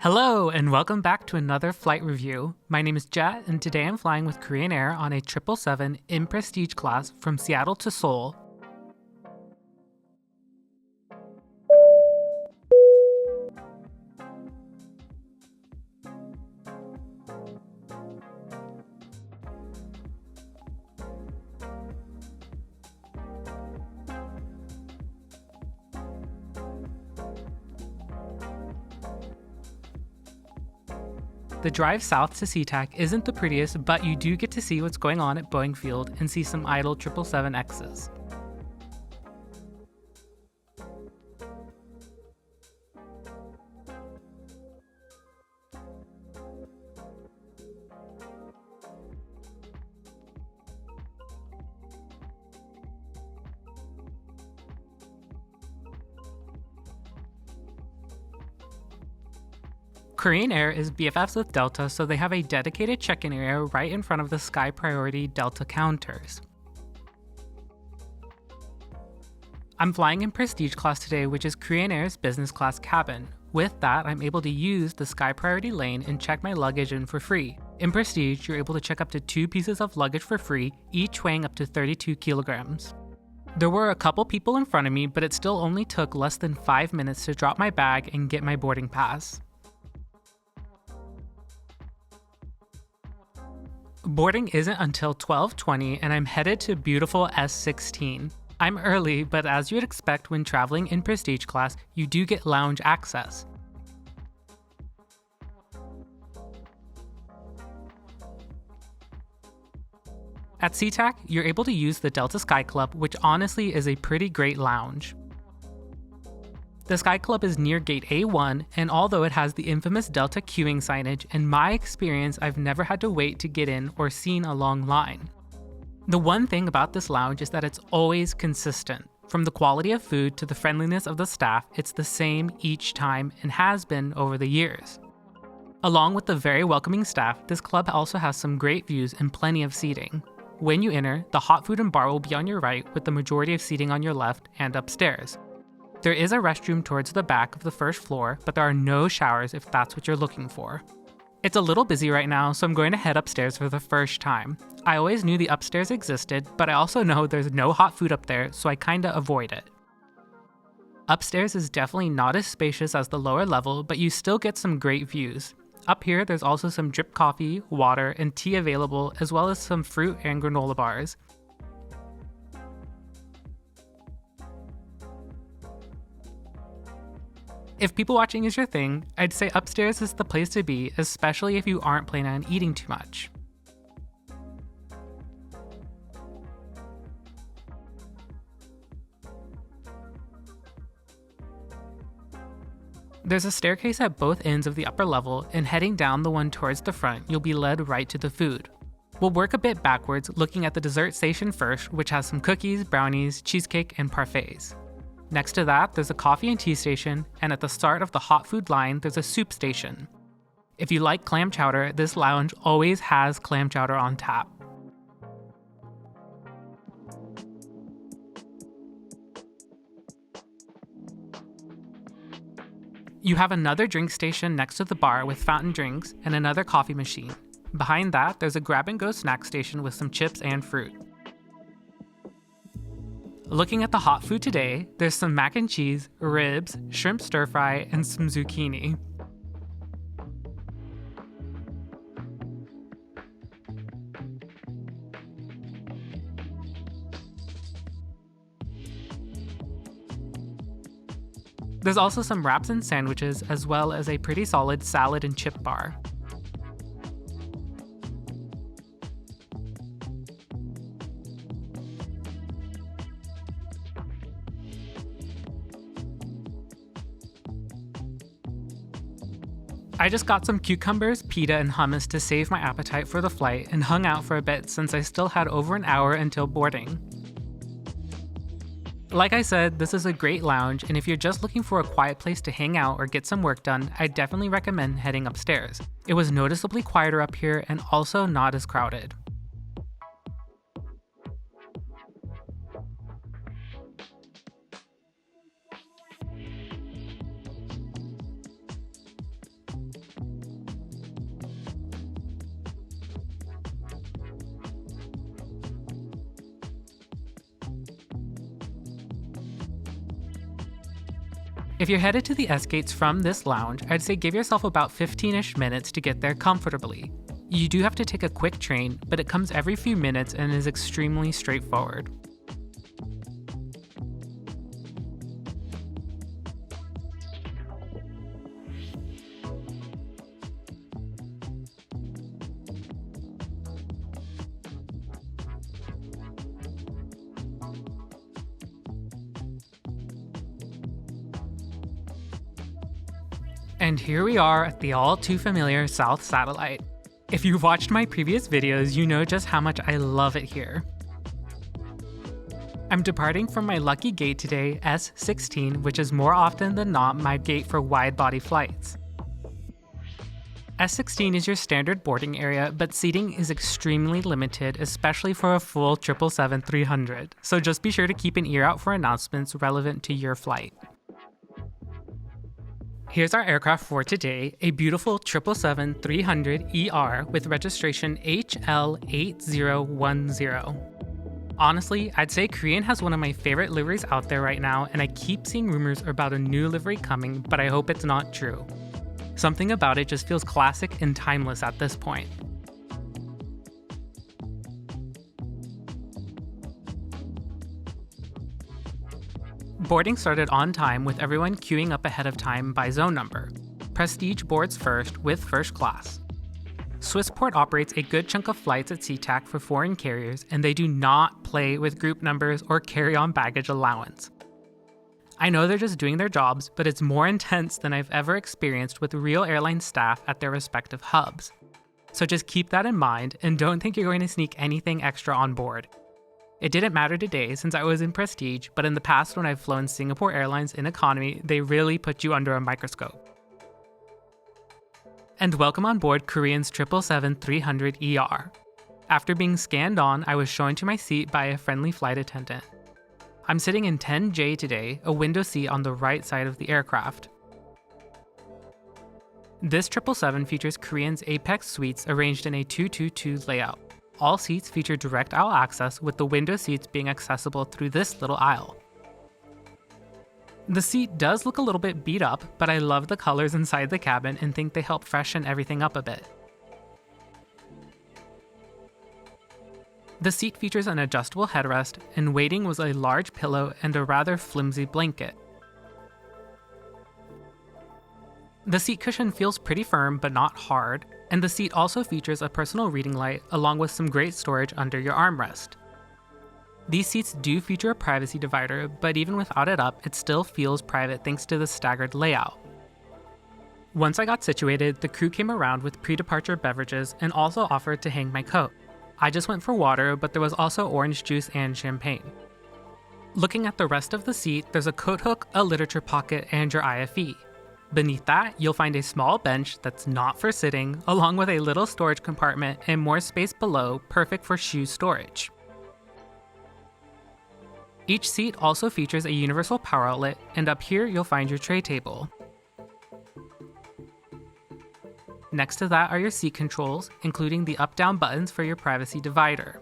Hello and welcome back to another flight review. My name is Jet and today I'm flying with Korean Air on a 777 in Prestige class from Seattle to Seoul. The drive south to SeaTac isn't the prettiest, but you do get to see what's going on at Boeing Field and see some idle 777Xs. Korean Air is BFFs with Delta, so they have a dedicated check-in area right in front of the Sky Priority Delta counters. I'm flying in Prestige class today, which is Korean Air's business class cabin. With that, I'm able to use the Sky Priority lane and check my luggage in for free. In Prestige, you're able to check up to 2 pieces of luggage for free, each weighing up to 32 kilograms. There were a couple people in front of me, but it still only took less than 5 minutes to drop my bag and get my boarding pass. Boarding isn't until 12:20 and I'm headed to beautiful S16. I'm early, but as you would expect when traveling in Prestige class, you do get lounge access. At SeaTac, you're able to use the Delta Sky Club, which honestly is a pretty great lounge. The Sky Club is near gate A1, and although it has the infamous Delta queuing signage, in my experience I've never had to wait to get in or seen a long line. The one thing about this lounge is that it's always consistent. From the quality of food to the friendliness of the staff, it's the same each time and has been over the years. Along with the very welcoming staff, this club also has some great views and plenty of seating. When you enter, the hot food and bar will be on your right with the majority of seating on your left and upstairs. There is a restroom towards the back of the first floor, but there are no showers if that's what you're looking for. It's a little busy right now, so I'm going to head upstairs for the first time. I always knew the upstairs existed, but I also know there's no hot food up there, so I kinda avoid it. Upstairs is definitely not as spacious as the lower level, but you still get some great views. Up here, there's also some drip coffee, water, and tea available, as well as some fruit and granola bars. If people watching is your thing, I'd say upstairs is the place to be, especially if you aren't planning on eating too much. There's a staircase at both ends of the upper level, and heading down the one towards the front, you'll be led right to the food. We'll work a bit backwards, looking at the dessert station first, which has some cookies, brownies, cheesecake, and parfaits. Next to that, there's a coffee and tea station, and at the start of the hot food line, there's a soup station. If you like clam chowder, this lounge always has clam chowder on tap. You have another drink station next to the bar with fountain drinks and another coffee machine. Behind that, there's a grab-and-go snack station with some chips and fruit. Looking at the hot food today, there's some mac and cheese, ribs, shrimp stir fry, and some zucchini. There's also some wraps and sandwiches, as well as a pretty solid salad and chip bar. I just got some cucumbers, pita, and hummus to save my appetite for the flight and hung out for a bit since I still had over an hour until boarding. Like I said, this is a great lounge, and if you're just looking for a quiet place to hang out or get some work done, I definitely recommend heading upstairs. It was noticeably quieter up here and also not as crowded. If you're headed to the S gates from this lounge, I'd say give yourself about 15-ish minutes to get there comfortably. You do have to take a quick train, but it comes every few minutes and is extremely straightforward. And here we are at the all too familiar South Satellite. If you've watched my previous videos, you know just how much I love it here. I'm departing from my lucky gate today, S16, which is more often than not my gate for wide-body flights. S16 is your standard boarding area, but seating is extremely limited, especially for a full 777-300, so just be sure to keep an ear out for announcements relevant to your flight. Here's our aircraft for today, a beautiful 777-300ER with registration HL8010. Honestly, I'd say Korean has one of my favorite liveries out there right now, and I keep seeing rumors about a new livery coming, but I hope it's not true. Something about it just feels classic and timeless at this point. Boarding started on time with everyone queuing up ahead of time by zone number. Prestige boards first with first class. Swissport operates a good chunk of flights at SeaTac for foreign carriers, and they do not play with group numbers or carry-on baggage allowance. I know they're just doing their jobs, but it's more intense than I've ever experienced with real airline staff at their respective hubs. So just keep that in mind and don't think you're going to sneak anything extra on board. It didn't matter today since I was in Prestige, but in the past when I've flown Singapore Airlines in economy, they really put you under a microscope. And welcome on board Korean's 777-300ER. After being scanned on, I was shown to my seat by a friendly flight attendant. I'm sitting in 10J today, a window seat on the right side of the aircraft. This 777 features Korean's Apex suites arranged in a 2-2-2 layout. All seats feature direct aisle access, with the window seats being accessible through this little aisle. The seat does look a little bit beat up, but I love the colors inside the cabin and think they help freshen everything up a bit. The seat features an adjustable headrest, and waiting was a large pillow and a rather flimsy blanket. The seat cushion feels pretty firm but not hard, and the seat also features a personal reading light along with some great storage under your armrest. These seats do feature a privacy divider, but even without it up, it still feels private thanks to the staggered layout. Once I got situated, the crew came around with pre-departure beverages and also offered to hang my coat. I just went for water, but there was also orange juice and champagne. Looking at the rest of the seat, there's a coat hook, a literature pocket, and your IFE. Beneath that, you'll find a small bench that's not for sitting, along with a little storage compartment and more space below, perfect for shoe storage. Each seat also features a universal power outlet, and up here you'll find your tray table. Next to that are your seat controls, including the up-down buttons for your privacy divider.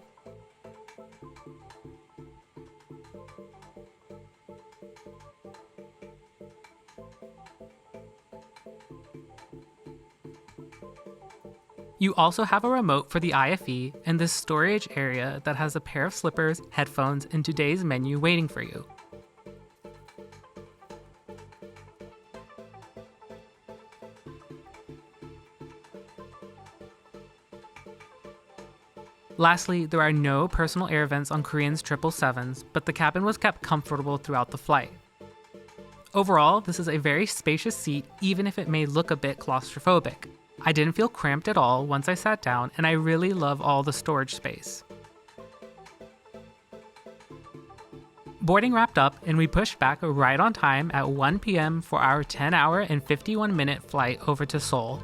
You also have a remote for the IFE and this storage area that has a pair of slippers, headphones, and today's menu waiting for you. Lastly, there are no personal air vents on Korean's 777s, but the cabin was kept comfortable throughout the flight. Overall, this is a very spacious seat, even if it may look a bit claustrophobic. I didn't feel cramped at all once I sat down, and I really love all the storage space. Boarding wrapped up, and we pushed back right on time at 1 p.m. for our 10-hour and 51-minute flight over to Seoul.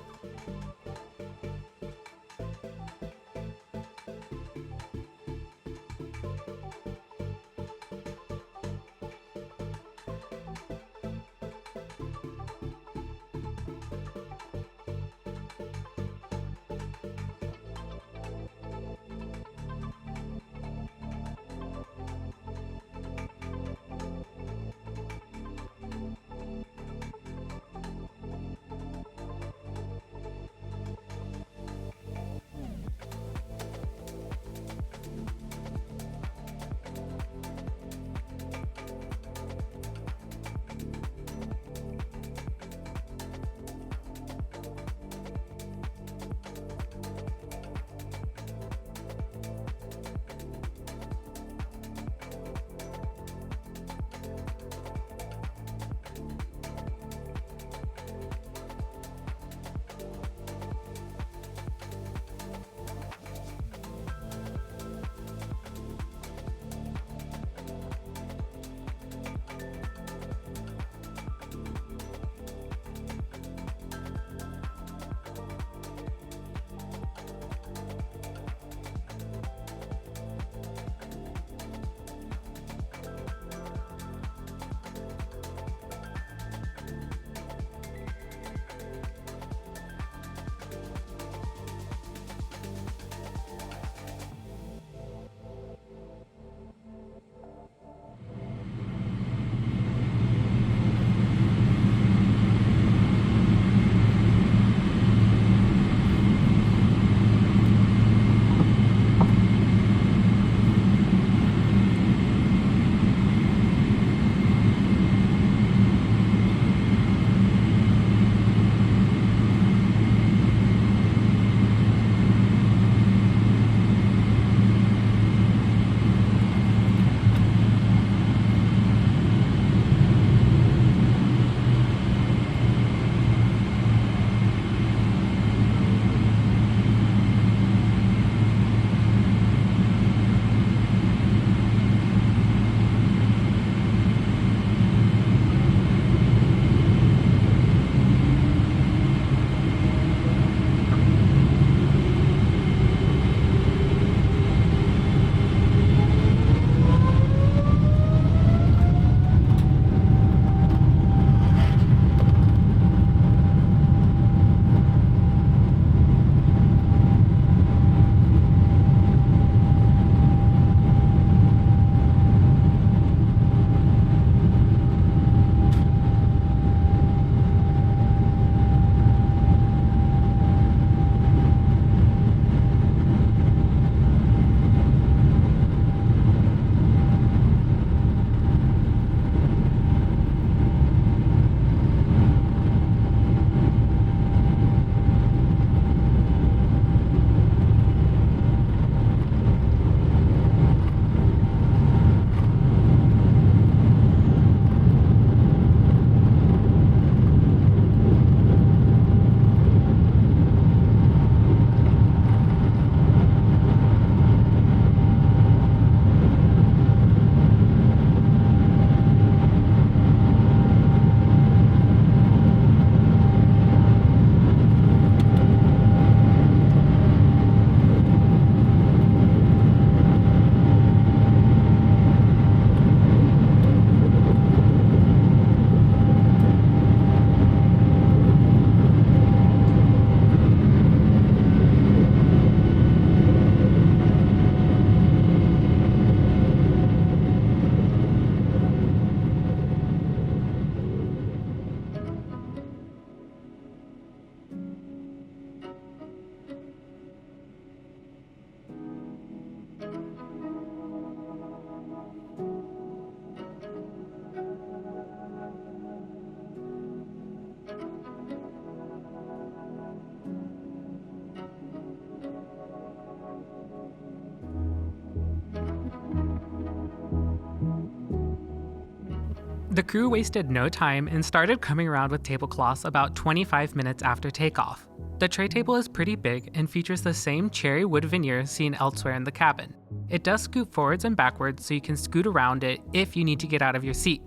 The crew wasted no time and started coming around with tablecloths about 25 minutes after takeoff. The tray table is pretty big and features the same cherry wood veneer seen elsewhere in the cabin. It does scoot forwards and backwards so you can scoot around it if you need to get out of your seat.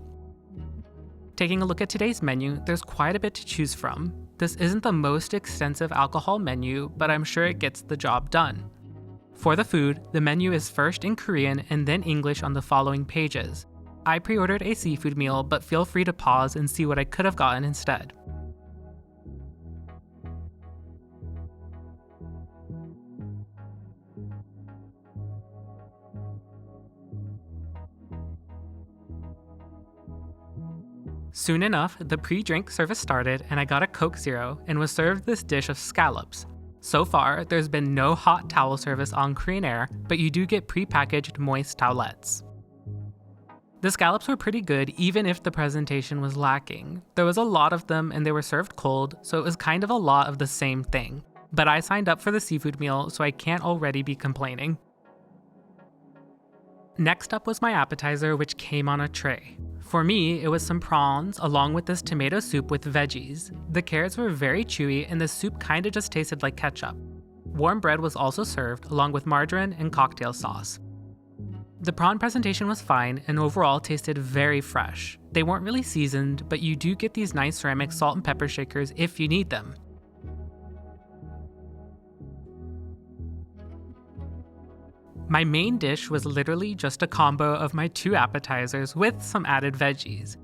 Taking a look at today's menu, there's quite a bit to choose from. This isn't the most extensive alcohol menu, but I'm sure it gets the job done. For the food, the menu is first in Korean and then English on the following pages. I pre-ordered a seafood meal, but feel free to pause and see what I could have gotten instead. Soon enough, the pre-drink service started and I got a Coke Zero and was served this dish of scallops. So far, there's been no hot towel service on Korean Air, but you do get pre-packaged moist towelettes. The scallops were pretty good even if the presentation was lacking. There was a lot of them and they were served cold, so it was kind of a lot of the same thing. But I signed up for the seafood meal, so I can't already be complaining. Next up was my appetizer, which came on a tray. For me, it was some prawns along with this tomato soup with veggies. The carrots were very chewy and the soup kinda just tasted like ketchup. Warm bread was also served along with margarine and cocktail sauce. The prawn presentation was fine and overall tasted very fresh. They weren't really seasoned, but you do get these nice ceramic salt and pepper shakers if you need them. My main dish was literally just a combo of my 2 appetizers with some added veggies.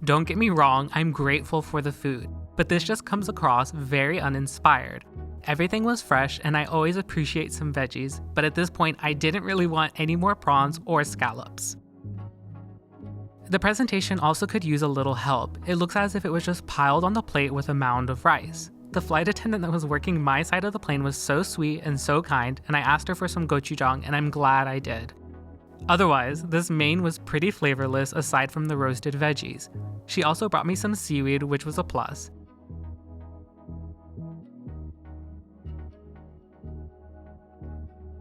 Don't get me wrong, I'm grateful for the food, but this just comes across very uninspired. Everything was fresh and I always appreciate some veggies, but at this point I didn't really want any more prawns or scallops. The presentation also could use a little help. It looks as if it was just piled on the plate with a mound of rice. The flight attendant that was working my side of the plane was so sweet and so kind, and I asked her for some gochujang and I'm glad I did. Otherwise, this main was pretty flavorless aside from the roasted veggies. She also brought me some seaweed, which was a plus.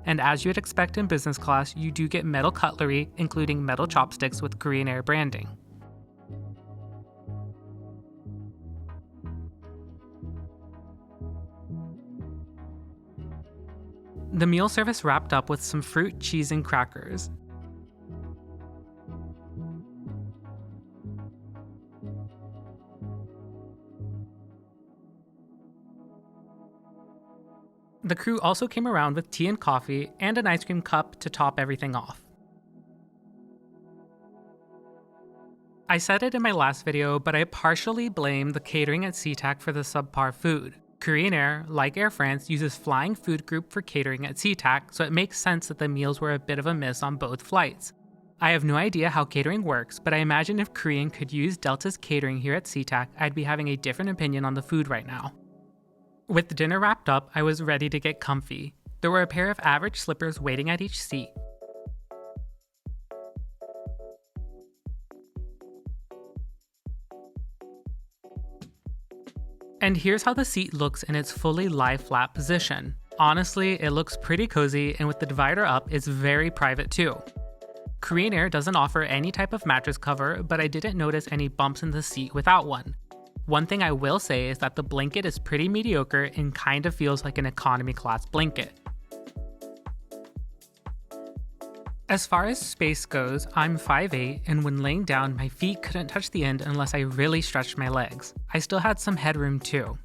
And as you'd expect in business class, you do get metal cutlery, including metal chopsticks with Korean Air branding. The meal service wrapped up with some fruit, cheese, and crackers. The crew also came around with tea and coffee and an ice cream cup to top everything off. I said it in my last video, but I partially blame the catering at SeaTac for the subpar food. Korean Air, like Air France, uses Flying Food Group for catering at SeaTac, so it makes sense that the meals were a bit of a miss on both flights. I have no idea how catering works, but I imagine if Korean could use Delta's catering here at SeaTac, I'd be having a different opinion on the food right now. With the dinner wrapped up, I was ready to get comfy. There were a pair of average slippers waiting at each seat. And here's how the seat looks in its fully lie-flat position. Honestly, it looks pretty cozy, and with the divider up, it's very private too. Korean Air doesn't offer any type of mattress cover, but I didn't notice any bumps in the seat without one. One thing I will say is that the blanket is pretty mediocre and kind of feels like an economy class blanket. As far as space goes, I'm 5'8", and when laying down, my feet couldn't touch the end unless I really stretched my legs. I still had some headroom too.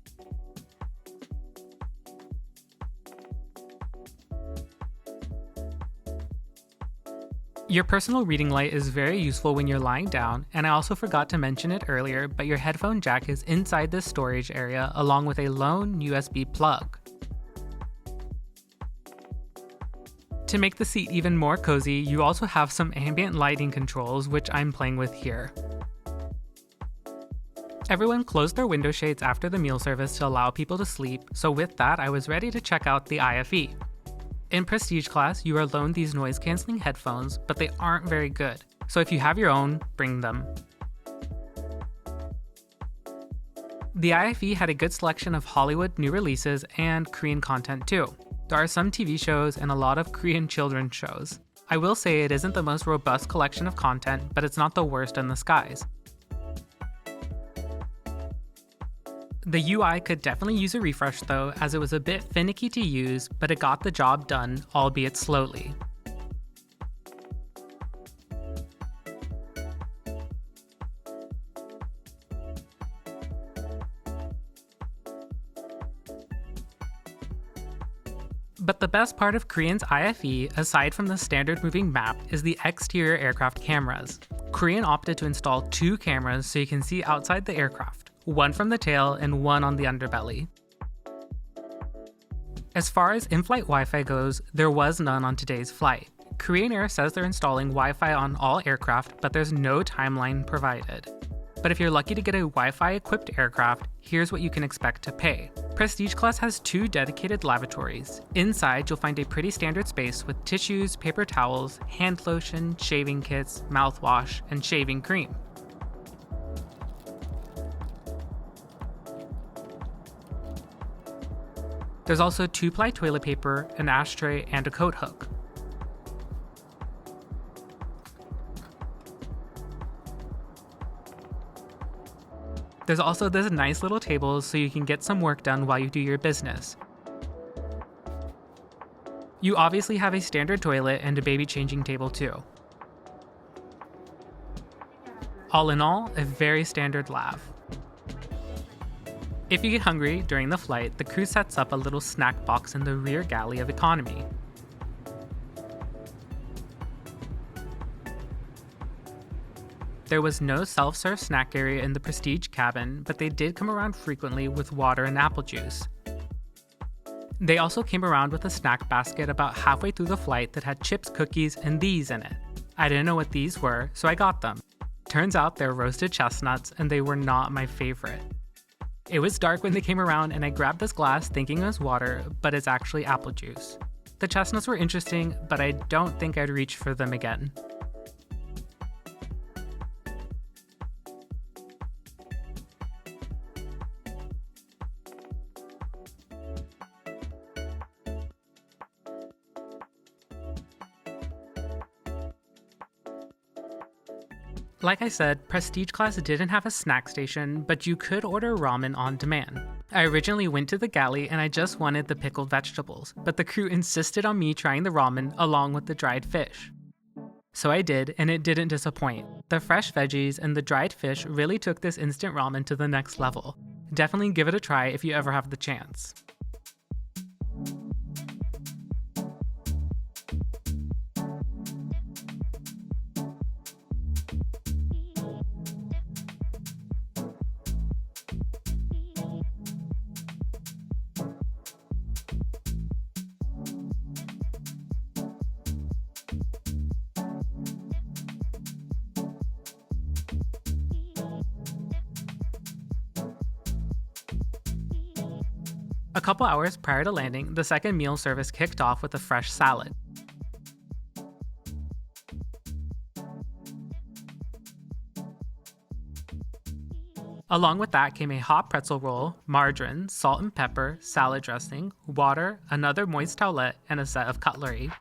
Your personal reading light is very useful when you're lying down, and I also forgot to mention it earlier, but your headphone jack is inside this storage area along with a lone USB plug. To make the seat even more cozy, you also have some ambient lighting controls, which I'm playing with here. Everyone closed their window shades after the meal service to allow people to sleep, so with that I was ready to check out the IFE. In Prestige class, you are loaned these noise-canceling headphones, but they aren't very good, so if you have your own, bring them. The IFE had a good selection of Hollywood new releases and Korean content too. There are some TV shows and a lot of Korean children's shows. I will say it isn't the most robust collection of content, but it's not the worst in the skies. The UI could definitely use a refresh though, as it was a bit finicky to use, but it got the job done, albeit slowly. But the best part of Korean's IFE, aside from the standard moving map, is the exterior aircraft cameras. Korean opted to install 2 cameras so you can see outside the aircraft, one from the tail and one on the underbelly. As far as in-flight Wi-Fi goes, there was none on today's flight. Korean Air says they're installing Wi-Fi on all aircraft, but there's no timeline provided. But if you're lucky to get a Wi-Fi equipped aircraft, here's what you can expect to pay. Prestige Class has 2 dedicated lavatories. Inside, you'll find a pretty standard space with tissues, paper towels, hand lotion, shaving kits, mouthwash, and shaving cream. There's also 2-ply toilet paper, an ashtray, and a coat hook. There's also this nice little table so you can get some work done while you do your business. You obviously have a standard toilet and a baby changing table too. All in all, a very standard lav. If you get hungry during the flight, the crew sets up a little snack box in the rear galley of economy. There was no self-serve snack area in the Prestige cabin, but they did come around frequently with water and apple juice. They also came around with a snack basket about halfway through the flight that had chips, cookies, and these in it. I didn't know what these were, so I got them. Turns out they're roasted chestnuts, and they were not my favorite. It was dark when they came around, and I grabbed this glass thinking it was water, but it's actually apple juice. The chestnuts were interesting, but I don't think I'd reach for them again. Like I said, Prestige Class didn't have a snack station, but you could order ramen on demand. I originally went to the galley and I just wanted the pickled vegetables, but the crew insisted on me trying the ramen along with the dried fish. So I did, and it didn't disappoint. The fresh veggies and the dried fish really took this instant ramen to the next level. Definitely give it a try if you ever have the chance. A couple hours prior to landing, the second meal service kicked off with a fresh salad. Along with that came a hot pretzel roll, margarine, salt and pepper, salad dressing, water, another moist towelette, and a set of cutlery.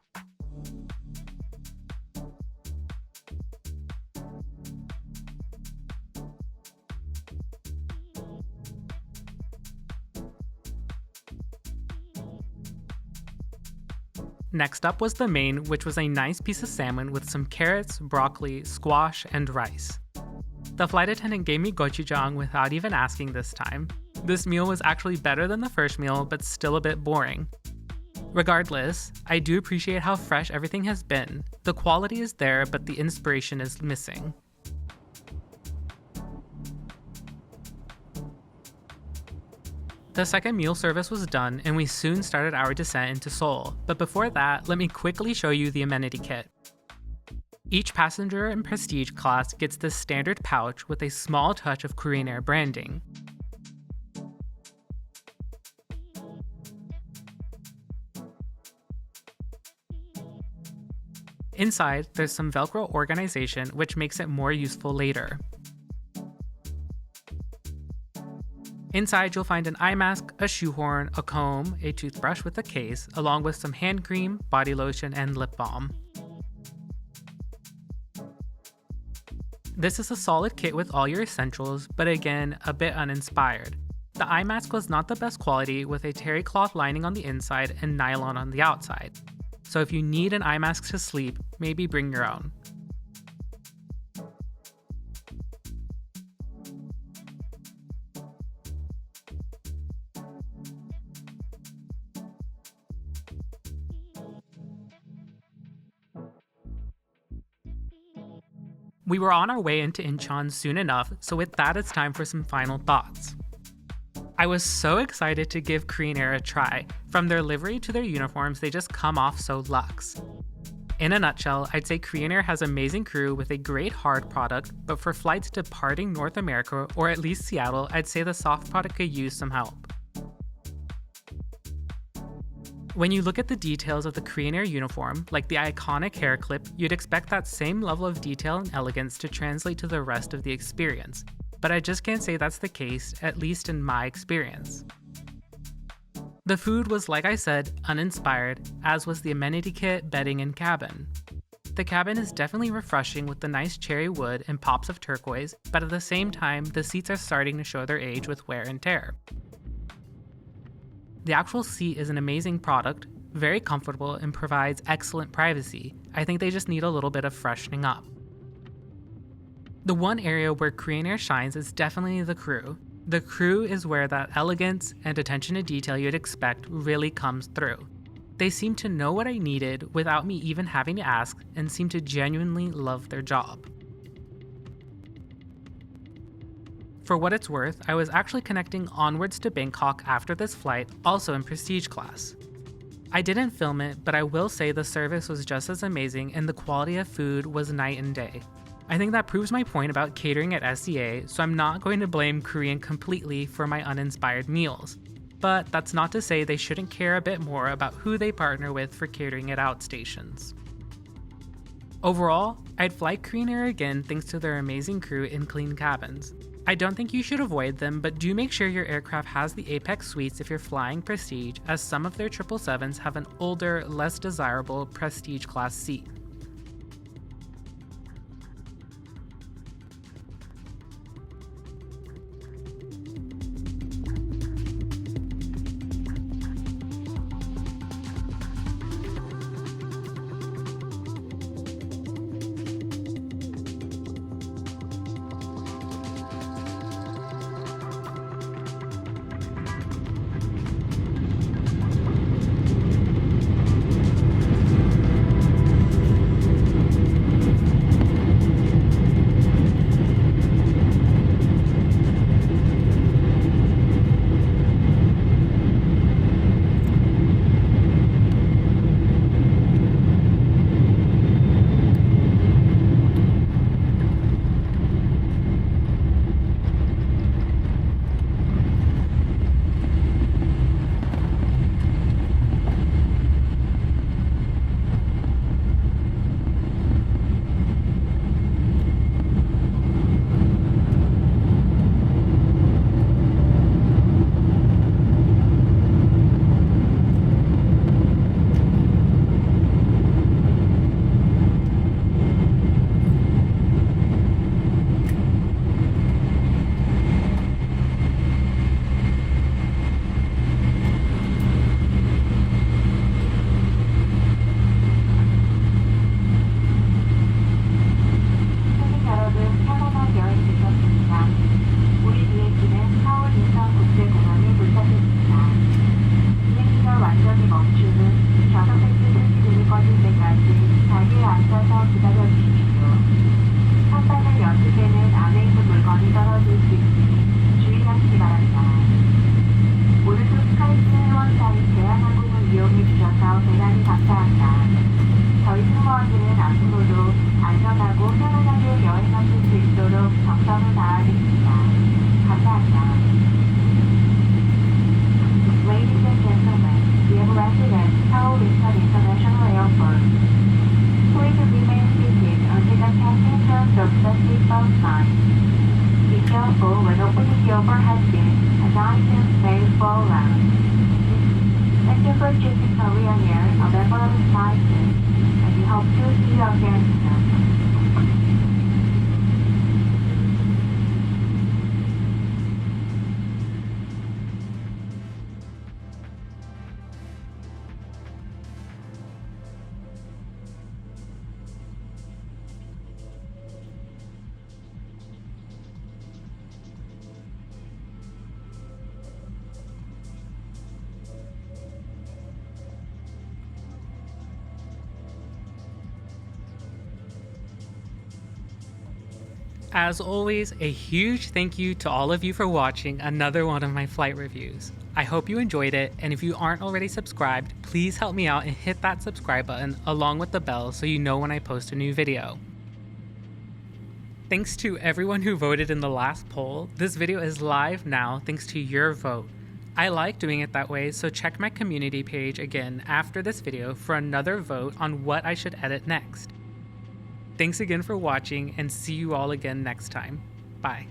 Next up was the main, which was a nice piece of salmon with some carrots, broccoli, squash, and rice. The flight attendant gave me gochujang without even asking this time. This meal was actually better than the first meal, but still a bit boring. Regardless, I do appreciate how fresh everything has been. The quality is there, but the inspiration is missing. The second meal service was done, and we soon started our descent into Seoul. But before that, let me quickly show you the amenity kit. Each passenger in Prestige Class gets this standard pouch with a small touch of Korean Air branding. Inside, there's some Velcro organization, which makes it more useful later. Inside, you'll find an eye mask, a shoehorn, a comb, a toothbrush with a case, along with some hand cream, body lotion, and lip balm. This is a solid kit with all your essentials, but again, a bit uninspired. The eye mask was not the best quality, with a terry cloth lining on the inside and nylon on the outside. So if you need an eye mask to sleep, maybe bring your own. We were on our way into Incheon soon enough, so with that it's time for some final thoughts. I was so excited to give Korean Air a try. From their livery to their uniforms, they just come off so luxe. In a nutshell, I'd say Korean Air has amazing crew with a great hard product, but for flights departing North America, or at least Seattle, I'd say the soft product could use some help. When you look at the details of the Korean Air uniform, like the iconic hair clip, you'd expect that same level of detail and elegance to translate to the rest of the experience. But I just can't say that's the case, at least in my experience. The food was, like I said, uninspired, as was the amenity kit, bedding, and cabin. The cabin is definitely refreshing with the nice cherry wood and pops of turquoise, but at the same time, the seats are starting to show their age with wear and tear. The actual seat is an amazing product, very comfortable, and provides excellent privacy. I think they just need a little bit of freshening up. The one area where Korean Air shines is definitely the crew. The crew is where that elegance and attention to detail you'd expect really comes through. They seem to know what I needed without me even having to ask, and seem to genuinely love their job. For what it's worth, I was actually connecting onwards to Bangkok after this flight, also in prestige class. I didn't film it, but I will say the service was just as amazing and the quality of food was night and day. I think that proves my point about catering at SEA, so I'm not going to blame Korean completely for my uninspired meals. But that's not to say they shouldn't care a bit more about who they partner with for catering at outstations. Overall, I'd fly Korean Air again thanks to their amazing crew and clean cabins. I don't think you should avoid them, but do make sure your aircraft has the Apex suites if you're flying Prestige, as some of their 777s have an older, less desirable Prestige class seat. Be careful when opening your overhead bin and nice and safe all around. Thank you for choosing Korean Air, a member of the flight, and we hope to see you again soon. As always, a huge thank you to all of you for watching another one of my flight reviews. I hope you enjoyed it, and if you aren't already subscribed, please help me out and hit that subscribe button along with the bell so you know when I post a new video. Thanks to everyone who voted in the last poll. This video is live now thanks to your vote. I like doing it that way, so check my community page again after this video for another vote on what I should edit next. Thanks again for watching, and see you all again next time. Bye.